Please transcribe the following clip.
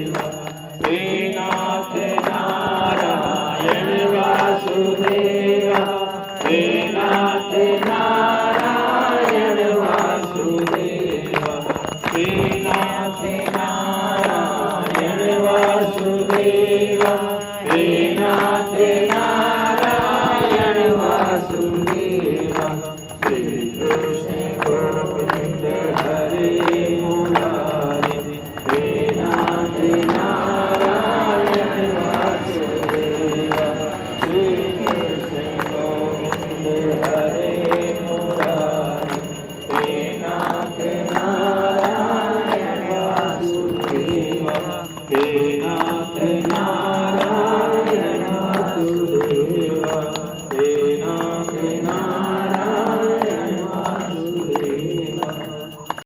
हे नाथ Narayan Vasudev, हे नाथ Narayan Vasudev, हे नाथ Narayan Vasudev, हे नाथ Narayan Vasudev. Shri Krishna Govind हरे Murari, हे नाथ Narayan Vasudev. Shri Krishna Govind हरे Murari, हे नाथ Narayan Vasudev, हे नाथ